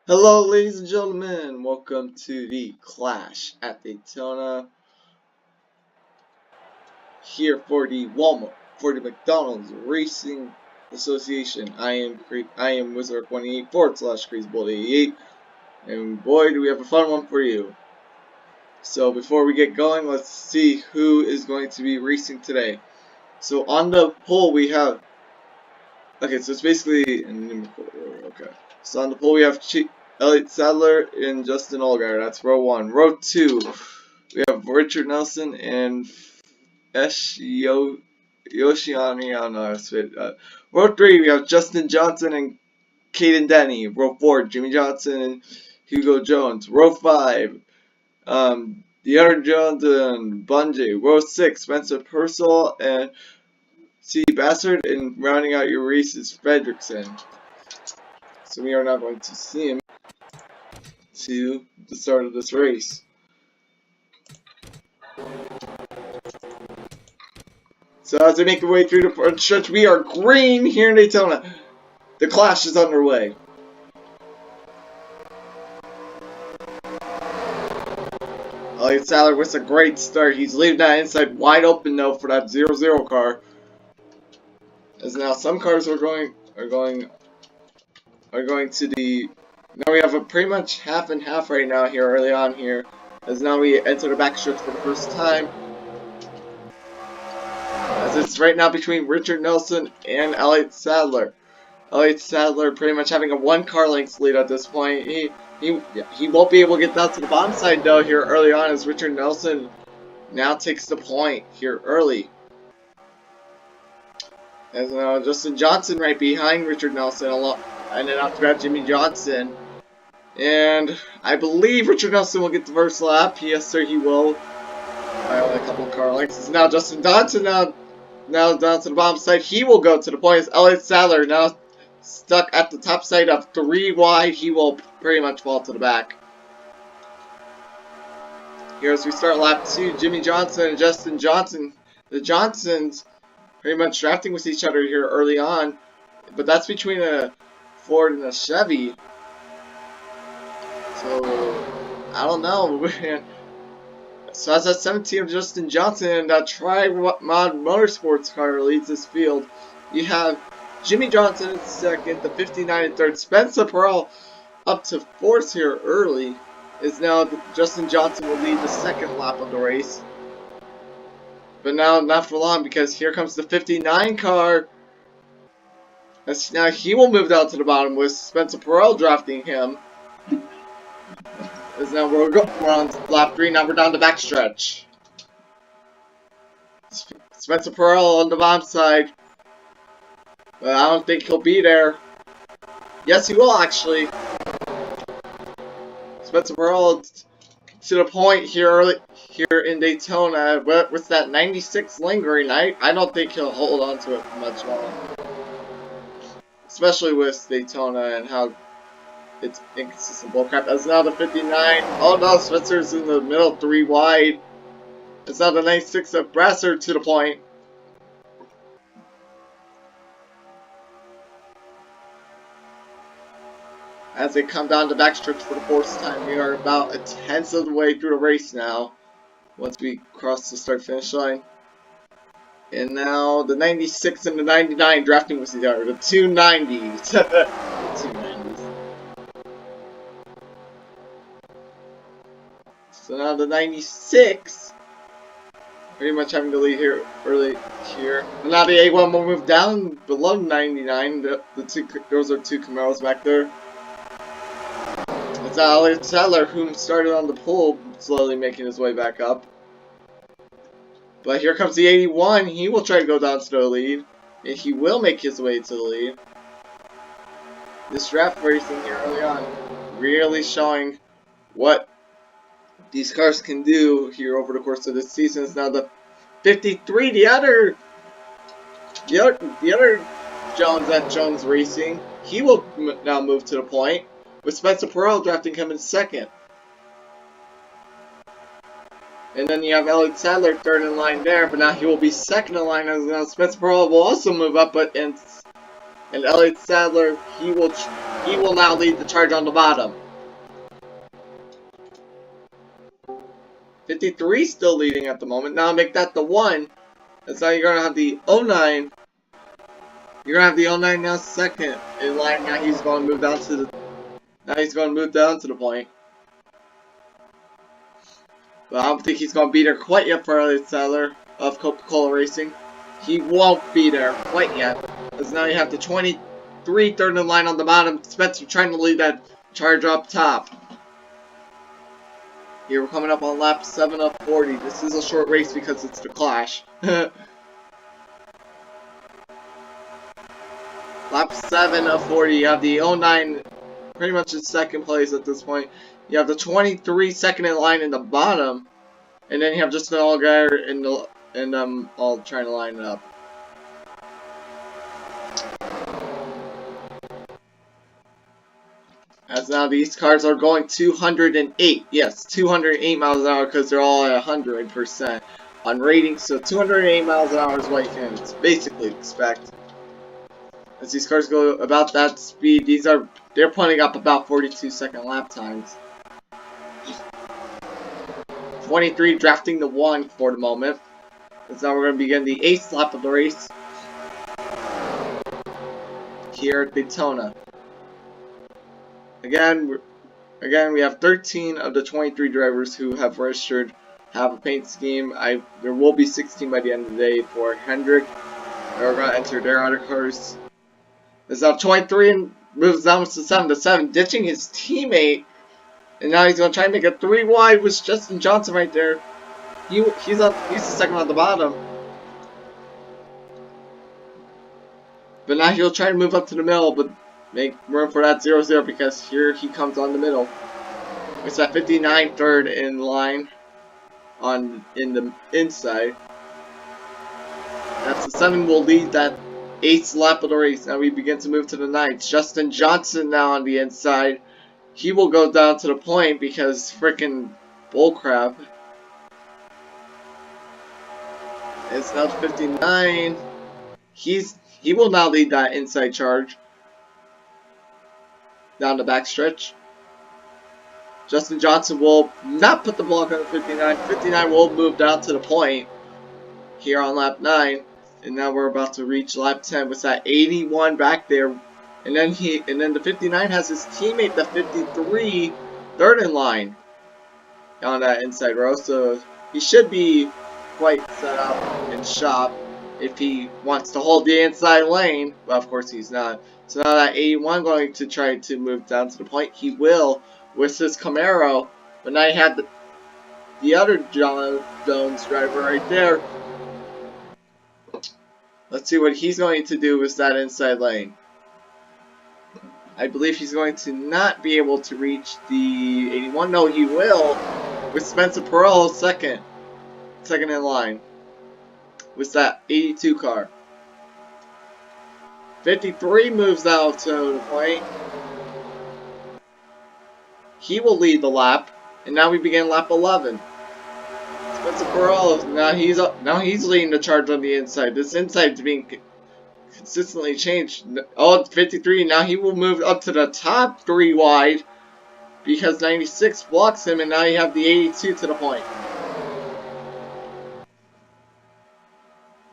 Hello, ladies and gentlemen. Welcome to the Clash at Daytona. Here for the McDonald's Racing Association. I am Wizard188 / CrazyBolt88, and boy, do we have a fun one for you. So before we get going, let's see who is going to be racing today. So on the pole we have. Okay, so it's basically in numerical order. Okay. So on the pole we have Elliott Sadler and Justin Allgaier. That's row 1. Row 2, we have Richard Nelson and Yoshiani. I don't know how to say it. Row 3, we have Justin Johnson and Caden Denny. Row 4, Jimmy Johnson and Hugo Jones. Row 5, Deanna Jones and Bungie. Row 6, Spencer Purcell and C. Bassard, and rounding out your race is Fredrickson. So we are now going to see him to the start of this race. So as they make their way through the front stretch, we are green here in Daytona. The clash is underway. Elliott Sadler with a great start. He's leaving that inside wide open though for that 0-0 car. As now some cars are going to the. Now we have a pretty much half and half right now here early on here. As now we enter the backstretch for the first time. As it's right now between Richard Nelson and Elliott Sadler. Elliott Sadler pretty much having a 1 car length lead at this point. He won't be able to get down to the bottom side though here early on, as Richard Nelson now takes the point here early. As now Justin Johnson right behind Richard Nelson, and then after that Jimmy Johnson. And I believe Richard Nelson will get the first lap. Yes sir, he will. By only a couple of car lengths. It's now Justin Johnson now down to the bottom side. He will go to the point as Elliott Sadler now stuck at the top side of 3 wide. He will pretty much fall to the back. Here as we start lap 2, Jimmy Johnson and Justin Johnson. The Johnsons pretty much drafting with each other here early on. But that's between a Ford and a Chevy. So, I don't know. So as that 17 of Justin Johnson and that Tri-Mod Motorsports car leads this field, you have Jimmy Johnson in second, the 59 in third. Spencer Pearl up to 4th here early. Is now Justin Johnson will lead the second lap of the race. But now not for long, because here comes the 59 car. As now he will move down to the bottom with Spencer Pearl drafting him. As now we're on lap 3, now we're down the backstretch. Spencer Pearl on the bottom side. But I don't think he'll be there. Yes, he will actually. Spencer Pearl to the point here in Daytona, but with that 96 lingering, I don't think he'll hold on to it for much longer. Especially with Daytona and how it's inconsistent bullcrap. As now the 59. Oh no, Spencer's in the middle, 3 wide. It's now the 96 of Brasser to the point. As they come down the backstretch for the 4th time, we are about a 1/10 of the way through the race now. Once we cross the start-finish line. And now the 96 and the 99 drafting with each other. The 290s. The 290s. So now the 96, pretty much having to lead here early here. And now the A1 will move down below 99. Those are 2 Camaros back there. It's Elliott Sadler, whom started on the pole, slowly making his way back up. But here comes the 81. He will try to go down to the lead, and he will make his way to the lead. This draft racing here early on, really showing what these cars can do here over the course of this season. Is now the 53, the other Jones at Jones Racing. He will now move to the point, with Spencer Pearl drafting him in second. And then you have Elliott Sadler third in line there, but now he will be second in line, as now Spencer Pearl will also move up, and Elliott Sadler, he will He will now lead the charge on the bottom. 53 still leading at the moment. Now make that the 1. That's how you're going to have the 09. You're going to have the 09 now second in line. Now he's going to move down to the... Now he's going to move down to the point. But I don't think he's going to be there quite yet for Elliott Sadler of Coca-Cola Racing. He won't be there quite yet. Because now you have the 23 third in line on the bottom. Spencer trying to lead that charge up top. Here we're coming up on lap 7 of 40. This is a short race because it's the Clash. Lap 7 of 40. You have the 09 pretty much in second place at this point. You have the 23 second in line in the bottom. And then you have just an all guy and all trying to line it up. As now these cars are going 208. Yes, 208 miles an hour because they're all at 100% on rating. So 208 miles an hour is what you can basically expect. As these cars go about that speed, they're putting up about 42-second lap times. 23 drafting the 1 for the moment. So now we're going to begin the 8th lap of the race here at Daytona. Again, we have 13 of the 23 drivers who have registered have a paint scheme. There will be 16 by the end of the day for Hendrick. They're going to enter their other cars. There's now 23 and moves down to 7-7, ditching his teammate. And now he's going to try and make a 3 wide with Justin Johnson right there. He's the second on the bottom. But now he'll try to move up to the middle, but make room for that 0-0 because here he comes on the middle. It's that 59 third in line in the inside. That's the 7 will lead that 8th lap of the race. Now we begin to move to the 9th. Justin Johnson now on the inside. He will go down to the point because frickin' bullcrap. It's now 59. He will now lead that inside charge down the backstretch. Justin Johnson will not put the block on the 59. 59 will move down to the point here on lap 9. And now we're about to reach lap 10 with that 81 back there. And then the 59 has his teammate, the 53, third in line on that inside row. So he should be quite set up and shop if he wants to hold the inside lane. But of course he's not. So now that 81 going to try to move down to the point. He will with his Camaro. But now you have the other John Jones driver right there. Let's see what he's going to do with that inside lane. I believe he's going to not be able to reach the 81. No, he will with Spencer Perel second in line with that 82 car. 53 moves out to the point. He will lead the lap, and now we begin lap 11. Spencer Perel now he's leading the charge on the inside. This inside is being consistently changed. Oh, 53. Now he will move up to the top 3 wide because 96 blocks him, and now you have the 82 to the point.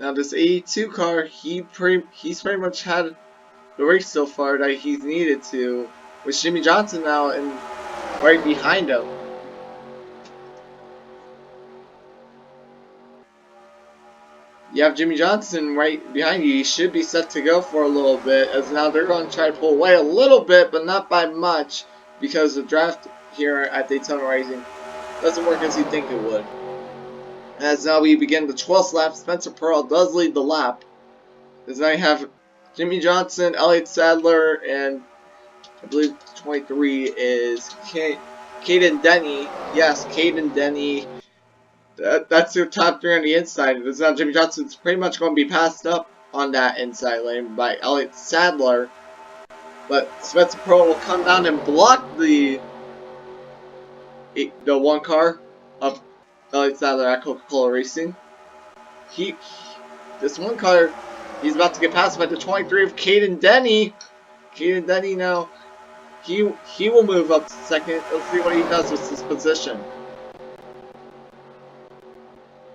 Now this 82 car, he's pretty much had the race so far that he's needed to, with Jimmy Johnson now and right behind him. You have Jimmy Johnson right behind you. He should be set to go for a little bit, as now they're going to try to pull away a little bit, but not by much, because the draft here at Daytona Racing doesn't work as you think it would. As now we begin the 12th lap, Spencer Perel does lead the lap. As now you have Jimmy Johnson, Elliott Sadler, and I believe 23 is Caden Denny. Yes, Caden Denny. That's your top 3 on the inside. It's now Jimmy Johnson's pretty much going to be passed up on that inside lane by Elliott Sadler. But Spencer Perel will come down and block the 1 car of Elliott Sadler at Coca-Cola Racing. This 1 car, he's about to get passed by the 23 of Caden Denny. Caden Denny now he will move up to second. Let's see what he does with his position.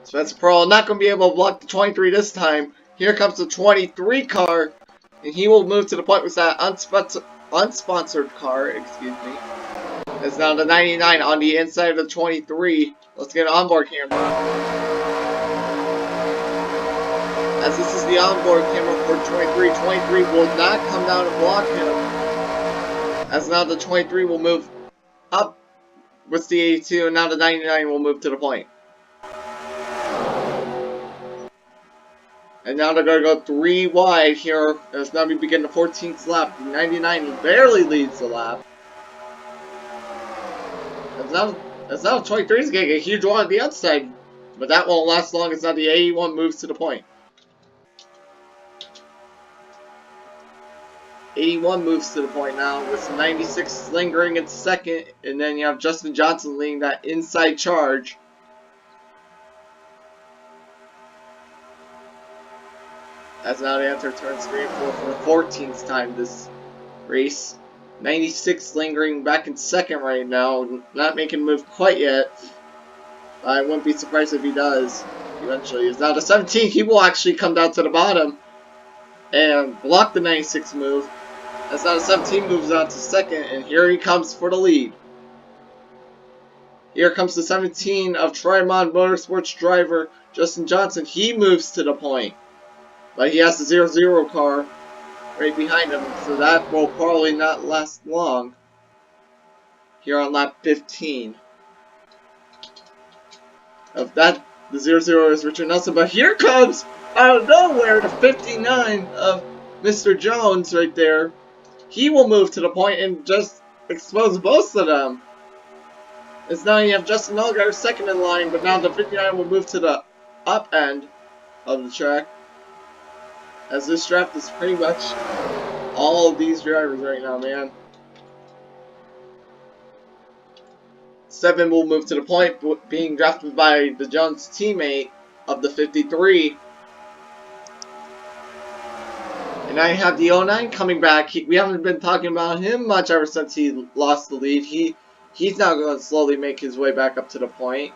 Spencer Pearl not going to be able to block the 23 this time. Here comes the 23 car, and he will move to the point with that unsponsored car, excuse me. It's now the 99 on the inside of the 23. Let's get an onboard camera. As this is the onboard camera for 23, 23 will not come down and block him. As now the 23 will move up with the 82, and now the 99 will move to the point. And now they're going to go 3 wide here as now we begin the 14th lap. The 99 barely leads the lap. As now 23 is getting a huge one on the outside, but that won't last long as now the 81 moves to the point. 81 moves to the point now with 96 lingering in second, and then you have Justin Johnson leading that inside charge. As now they enter turns 3 and 4 for the 14th time this race. 96 lingering back in second right now, not making a move quite yet. I wouldn't be surprised if he does eventually. As now the 17, he will actually come down to the bottom and block the 96 move. As now the 17 moves on to second, and here he comes for the lead. Here comes the 17 of Trimont Motorsports driver Justin Johnson. He moves to the point, but he has the 0-0 car right behind him, so that will probably not last long here on lap 15. Of that, the 0-0 is Richard Nelson, but here comes out of nowhere the 59 of Mr. Jones right there. He will move to the point and just expose both of them. As now you have Justin Allgaier second in line, but now the 59 will move to the up end of the track. As this draft is pretty much all of these drivers right now, man. 7 will move to the point, being drafted by the Jones teammate of the 53. And I have the 09 coming back. We haven't been talking about him much ever since he lost the lead. He's now going to slowly make his way back up to the point.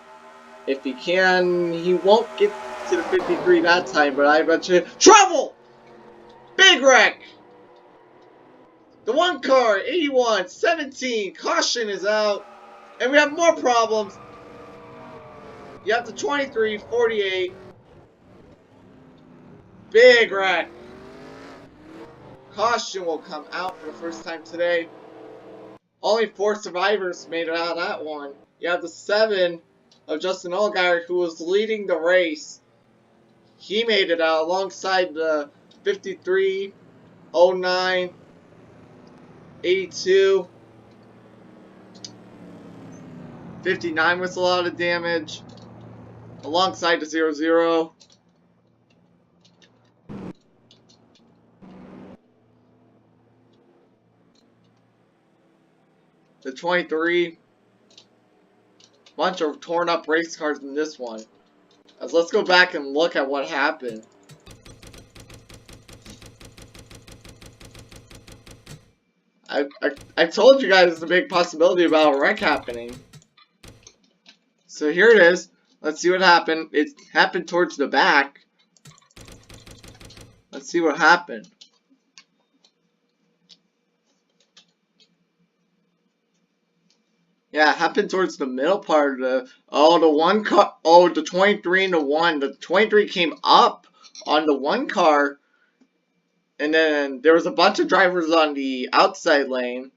If he can, he won't get to the 53 that time, but I bet you... Trouble! Big wreck! The 1 car, 81, 17, caution is out. And we have more problems. You have the 23, 48. Big wreck. Caution will come out for the first time today. Only 4 survivors made it out of that one. You have the 7 of Justin Allgaier, who was leading the race. He made it out alongside the 53, 09, 82, 59 with a lot of damage, alongside the 0-0. The 23, bunch of torn up race cars in this one. As let's go back and look at what happened. I told you guys there's a big possibility about a wreck happening. So here it is. Let's see what happened. It happened towards the back. Let's see what happened. Yeah, it happened towards the middle part of the... Oh, the 1 car... Oh, the 23 and the 1. The 23 came up on the 1 car. And then there was a bunch of drivers on the outside lane,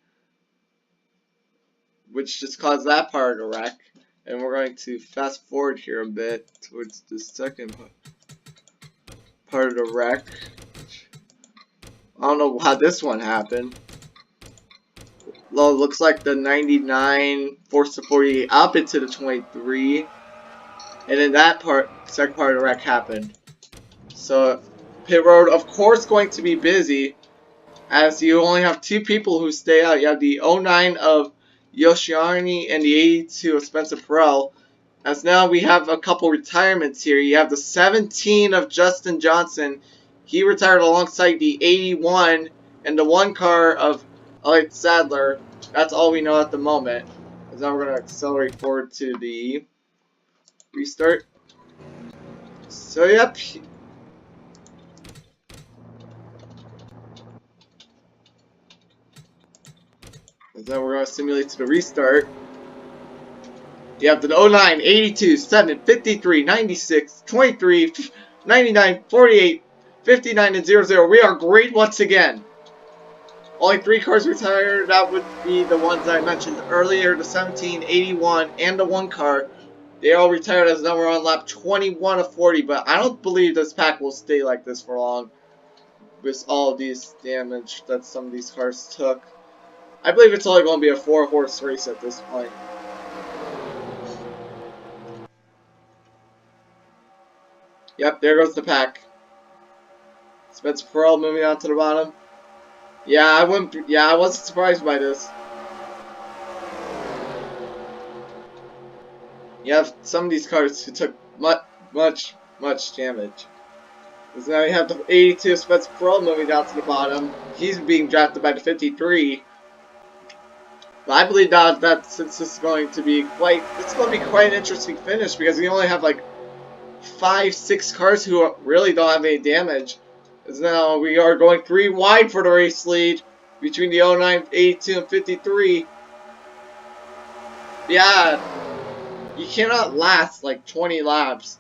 which just caused that part of the wreck. And we're going to fast forward here a bit towards the second part of the wreck. I don't know how this one happened. Well, it looks like the 99 forced the 48 up into the 23. And then that part, second part of the wreck happened. So pit road, of course, going to be busy, as you only have 2 people who stay out. You have the 09 of Yoshiani and the 82 of Spencer Perel. As now we have a couple retirements here. You have the 17 of Justin Johnson. He retired alongside the 81 and the 1 car of Alright, Sadler. That's all we know at the moment. Because now we're going to accelerate forward to the restart. So, yep. And then we're going to simulate to the restart. You have the 09, 82, 7, 53, 96, 23, 99, 48, 59, and 00. We are great once again. Only 3 cars retired. That would be the ones I mentioned earlier, the 17, 81, and the 1 car. They all retired as now we're on lap 21 of 40, but I don't believe this pack will stay like this for long. With all of these damage that some of these cars took. I believe it's only going to be a 4-horse race at this point. Yep, there goes the pack. Spencer Pearl moving on to the bottom. Yeah, I wouldn't. Yeah, I wasn't surprised by this. You have some of these cars who took much damage. Because now you have the 82 Spencer Pearl moving down to the bottom. He's being drafted by the 53. But I believe that since this is going to be quite an interesting finish because we only have like 5-6 cars who really don't have any damage. As now we are going 3 wide for the race lead between the 09, 82, and 53. Yeah, you cannot last like 20 laps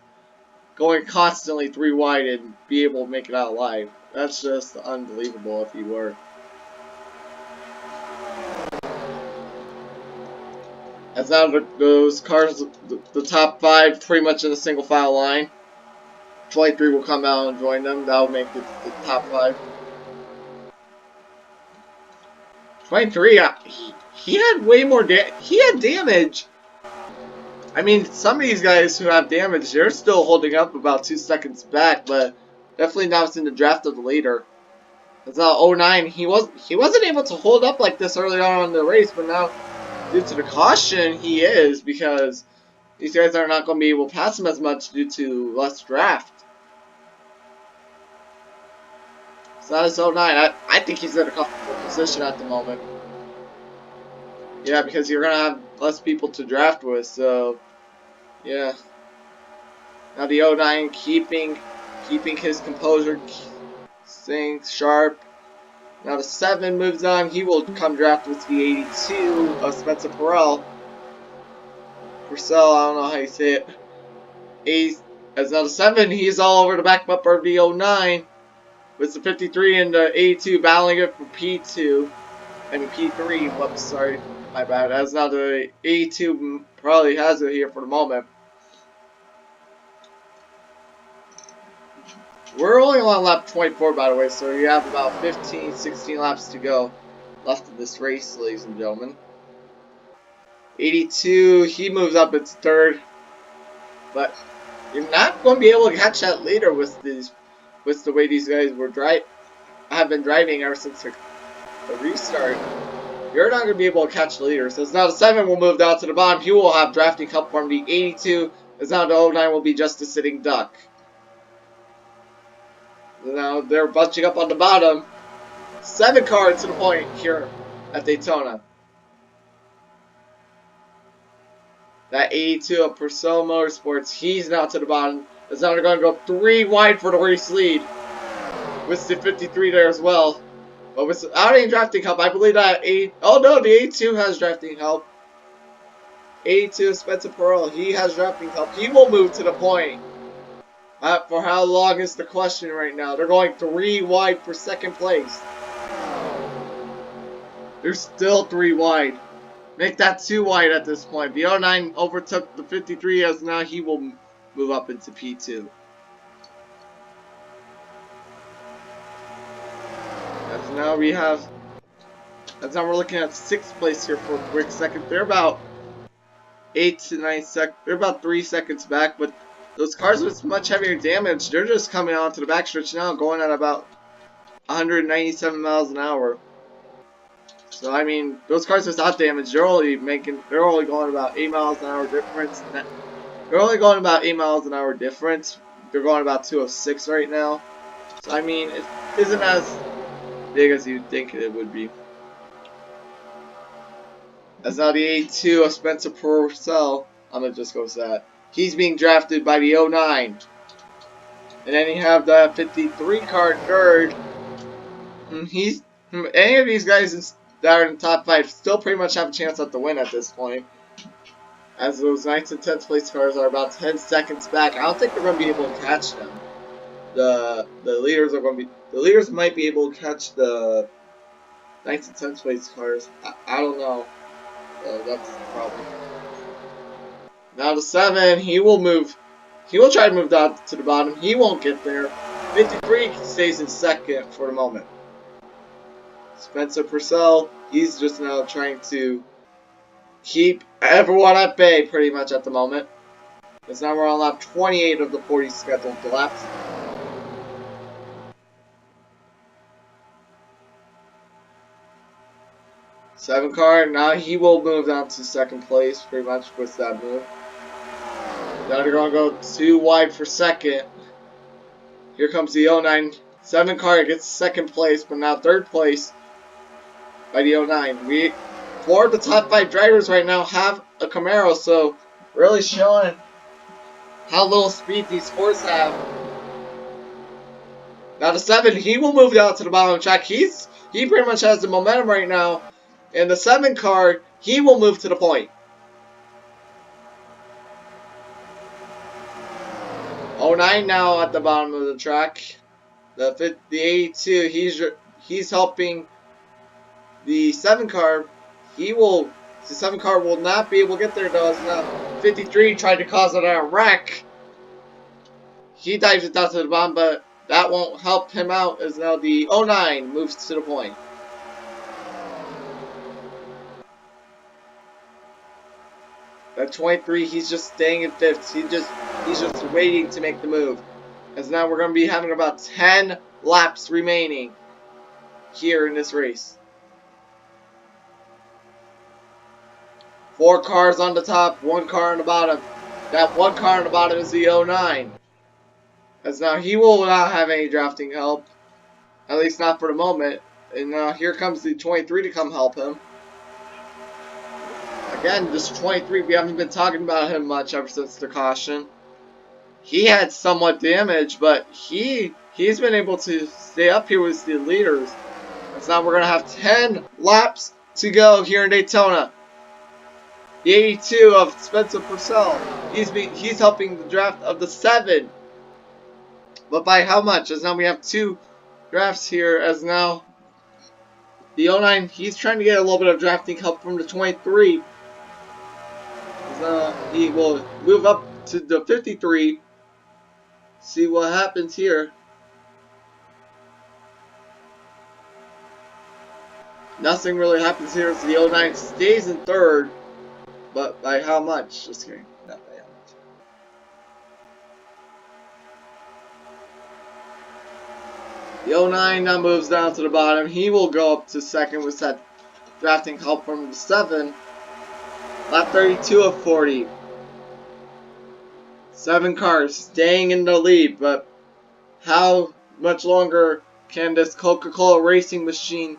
going constantly 3 wide and be able to make it out alive. That's just unbelievable if you were. As now those cars, the top 5 pretty much in a single file line. 23 will come out and join them. That'll make it the top 5. 23, he had way more he had damage. I mean, some of these guys who have damage, they're still holding up about 2 seconds back, but definitely not in the draft of the leader. It's now 09. He wasn't able to hold up like this early on in the race, but now due to the caution, he is because these guys are not going to be able to pass him as much due to less draft. So that is 09. I think he's in a comfortable position at the moment. Yeah, because you're going to have less people to draft with, so yeah. Now the 09 keeping his composure, staying sharp. Now the 7 moves on. He will come draft with the 82 of Spencer Pearl. Purcell, I don't know how you say it. As now the 7, he's all over the back bumper of the 09. With the 53 and the 82 battling it for P2. I mean P3. Whoops, sorry. My bad. As now the 82 probably has it here for the moment. We're only on lap 24, by the way, so you have about 15, 16 laps to go left of this race, ladies and gentlemen. 82, he moves up its 3rd, but you're not going to be able to catch that leader with the way these guys have been driving ever since the restart. You're not going to be able to catch the leader. So now the 7 will move down to the bottom. He will have drafting help from the 82. As now the 09 will be just a sitting duck. Now they're bunching up on the bottom. 7 cars to the point here at Daytona. That 82 of Purcell Motorsports, he's now to the bottom. As now they're going to go 3 wide for the race lead. With the 53 there as well. But without any drafting help, I believe that oh no, the 82 has drafting help. 82 Spencer Pearl, he has drafting help. He will move to the point. For how long is the question right now? They're going 3 wide for 2nd place. They're still 3 wide. Make that 2 wide at this point. The 09 overtook the 53 as now he will move up into P2. As now we're looking at 6th place here for a quick second. They're about 8 to 9 seconds. They're about 3 seconds back, but those cars with much heavier damage, they're just coming onto the backstretch now, going at about 197 miles an hour. So I mean, those cars without damage, they're only going about 8 miles an hour difference. They're only going about 8 miles an hour difference. They're going about 206 right now. So I mean, it isn't as big as you'd think it would be. As now the 82 of Spencer Purcell, I'm gonna just go with that. He's being drafted by the 09. And then you have the 53 car third. Any of these guys that are in the top 5 still pretty much have a chance at the win at this point. As those 9th and 10th place cars are about 10 seconds back. I don't think they're going to be able to catch them. The leaders might be able to catch the 9th and 10th place cars. I don't know. That's the problem. Now the 7, he will move. He will try to move down to the bottom. He won't get there. 53 stays in second for the moment. Spencer Purcell, he's just now trying to keep everyone at bay pretty much at the moment. Because now we're on lap 28 of the 40 scheduled laps. Seven car, now he will move down to second place pretty much with that move. Now they're going to go too wide for second. Here comes the 09. 7 car gets second place, but now third place by the 09. Four of the top 5 drivers right now have a Camaro, so really showing how little speed these sports have. Now the 7, he will move down to the bottom of the track. He pretty much has the momentum right now. And the 7 car, he will move to the point. 09 now at the bottom of the track. The 82, he's helping the 7 car. The 7 car will not be able to get there though. As now 53 tried to cause it a wreck. He dives it down to the bottom, but that won't help him out as now the 09 moves to the point. At 23, he's just staying in 5th. He's just waiting to make the move. As now we're going to be having about 10 laps remaining here in this race. 4 cars on the top, 1 car on the bottom. That 1 car on the bottom is the 09. As now he will not have any drafting help. At least not for the moment. And now here comes the 23 to come help him. Again, this 23, we haven't been talking about him much ever since the caution. He had somewhat damage, but he's been able to stay up here with the leaders. So now we're going to have 10 laps to go here in Daytona. The 82 of Spencer Purcell, he's helping the draft of the 7. But by how much? As now we have 2 drafts here, as now the 09, he's trying to get a little bit of drafting help from the 23. He will move up to the 53. See what happens here. Nothing really happens here as the 09 stays in 3rd. But by how much? Just kidding. Not by how much. The 09 now moves down to the bottom. He will go up to 2nd with that drafting help from the 7. Lap 32 of 40. 7 cars staying in the lead, but how much longer can this Coca-Cola racing machine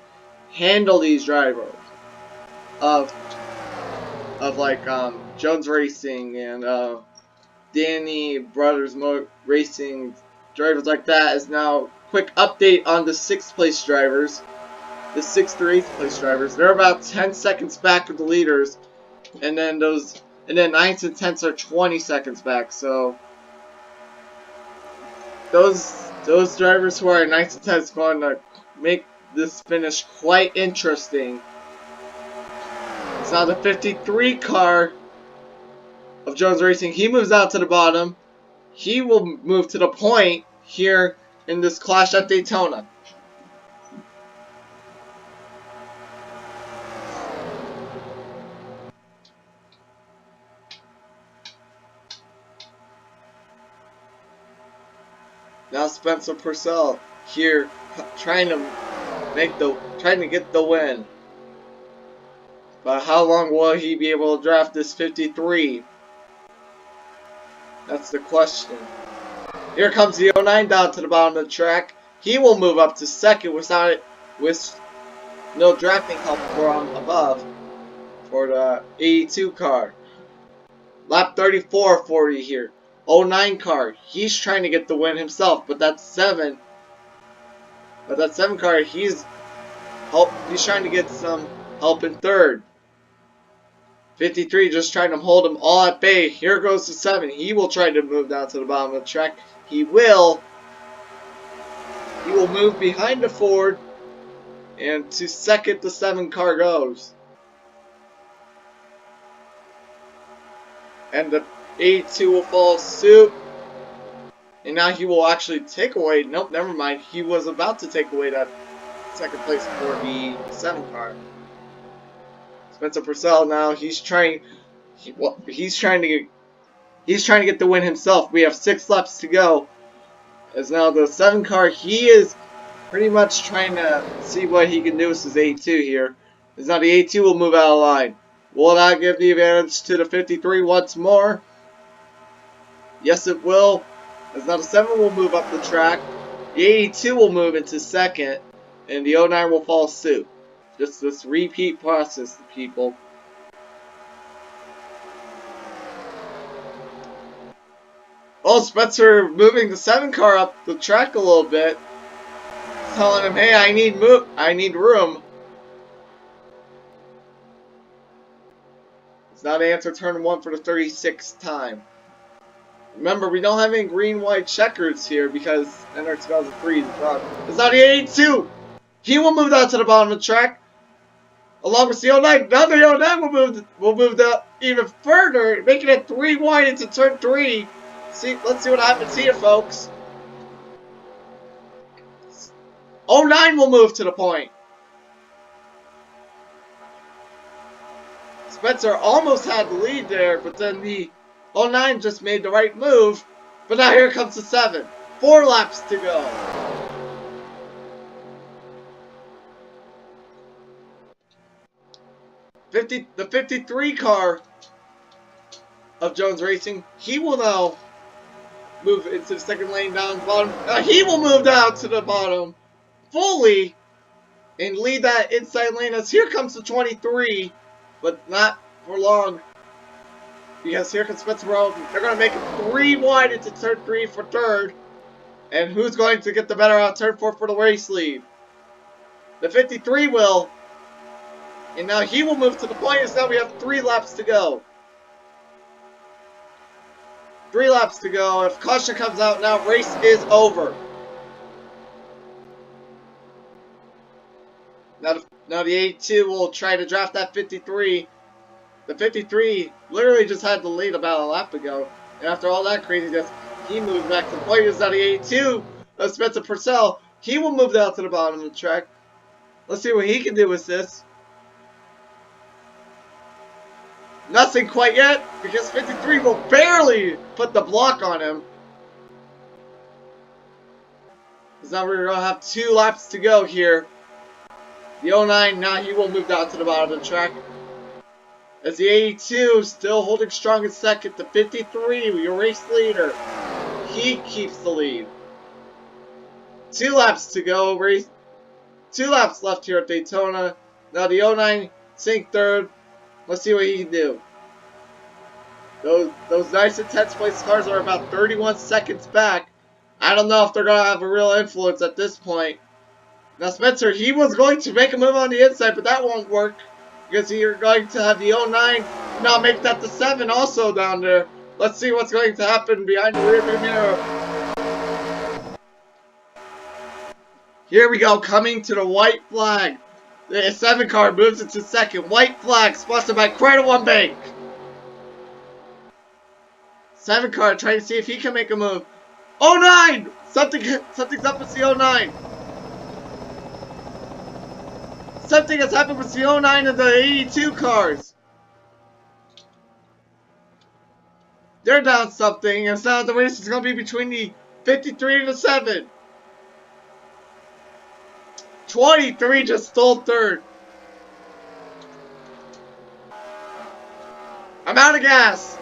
handle these drivers of like Jones Racing and Danny Brothers Racing, drivers like that? Is now quick update on the 6th place drivers, the 6th through 8th place drivers. They're about 10 seconds back of the leaders. And then 9th and 10th are 20 seconds back. So those drivers who are in 9th and 10th going to make this finish quite interesting. It's now the 53 car of Jones Racing. He moves out to the bottom. He will move to the point here in this clash at Daytona. Now Spencer Purcell here trying to get the win. But how long will he be able to draft this 53? That's the question. Here comes the 09 down to the bottom of the track. He will move up to 2nd with no drafting help from above for the 82 car. Lap 34.40 here. 09 car. He's trying to get the win himself, but that 7 car, he's trying to get some help in third. 53 just trying to hold him all at bay. Here goes the 7. He will try to move down to the bottom of the track. He will move behind the Ford, and to second the 7 car goes. And the 82 will follow suit. And now he will actually take away. Nope, never mind. He was about to take away that second place for the 7 car. Spencer Purcell now he's trying to get the win himself. We have 6 laps to go. As now the 7 car, he is pretty much trying to see what he can do with his 82 here. As now the 82 will move out of line. Will that give the advantage to the 53 once more? Yes, it will. As now the 7 will move up the track. The 82 will move into second. And the 09 will follow suit. Just this repeat process, people. Oh, Spencer moving the 7 car up the track a little bit. Telling him, hey, I need room. It's now to enter turn 1 for the 36th time. Remember, we don't have any green-white checkers here because NR 2003 is gone. It's now the 82. He will move down to the bottom of the track. Along with the 09. Now the 09 will move down even further, making it 3 wide into turn 3. Let's see what happens here, folks. 09 will move to the point. Spencer almost had the lead there, but then the 09 just made the right move. But now here comes the 7. 4 laps to go. The 53 car of Jones Racing, he will now move into the second lane down the bottom. He will move down to the bottom fully and lead that inside lane as here comes the 23, but not for long because here comes Spencer Rowe. They're going to make it 3 wide into turn 3 for third. And who's going to get the better out of turn 4 for the race lead? The 53 will. And now he will move to the point as now we have 3 laps to go. 3 laps to go. If caution comes out now, race is over. Now the 82 will try to draft that 53. The 53 literally just had the lead about a lap ago. And after all that craziness, he moves back to the point. Is now the 82 of Spencer Purcell. He will move down to the bottom of the track. Let's see what he can do with this. Nothing quite yet, because 53 will barely put the block on him. So now we're going to have 2 laps to go here. The 09, now he will move down to the bottom of the track. As the 82 still holding strong in second. The 53, your race leader, he keeps the lead. 2 laps to go. 2 laps left here at Daytona. Now the 09 sink third. Let's see what he can do. Those nice intense place cars are about 31 seconds back. I don't know if they're going to have a real influence at this point. Now Spencer, he was going to make a move on the inside, but that won't work. Because you're going to have the 09 now make that the 7 also down there. Let's see what's going to happen behind the rearview mirror. Here we go, coming to the white flag. The 7 car moves into second. White flag sponsored by Credit One Bank. 7 car trying to see if he can make a move. 09! Something's up with the 09. Something has happened with the 09 and the 82 cars. They're down something, and now the race is going to be between the 53 and the 7. 23 just stole third. I'm out of gas,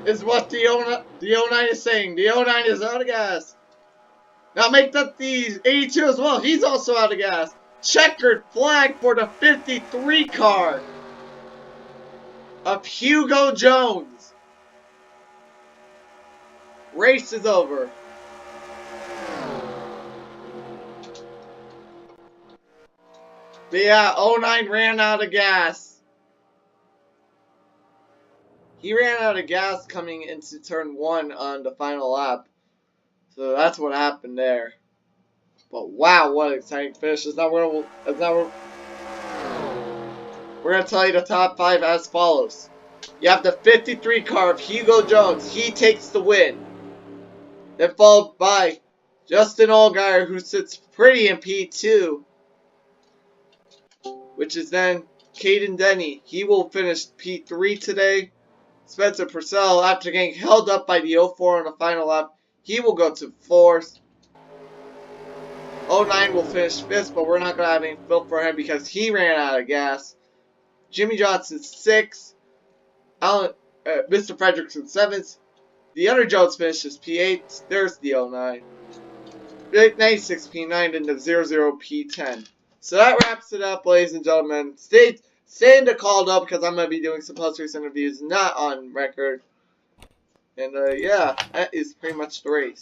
is what the 09 is saying. The 09 is out of gas. Now make that the 82 as well. He's also out of gas. Checkered flag for the 53 car. of Hugo Jones. Race is over. But yeah, 09 ran out of gas. He ran out of gas coming into turn 1 on the final lap. So that's what happened there. But wow, what an exciting finish. We're going to tell you the top 5 as follows. You have the 53 car of Hugo Jones. He takes the win. Then followed by Justin Allgaier, who sits pretty in P2. Which is then Caden Denny. He will finish P3 today. Spencer Purcell, after getting held up by the 04 on the final lap, he will go to 4th. 09 will finish 5th, but we're not going to have any fill for him because he ran out of gas. Jimmy Johnson 6th. Mr. Fredrickson 7th. The other Jones finishes P8. There's the 09. 96 P9 and the 00 P10. So that wraps it up, ladies and gentlemen. Stay in the call though, because I'm going to be doing some post-race interviews not on record. And yeah, that is pretty much the race.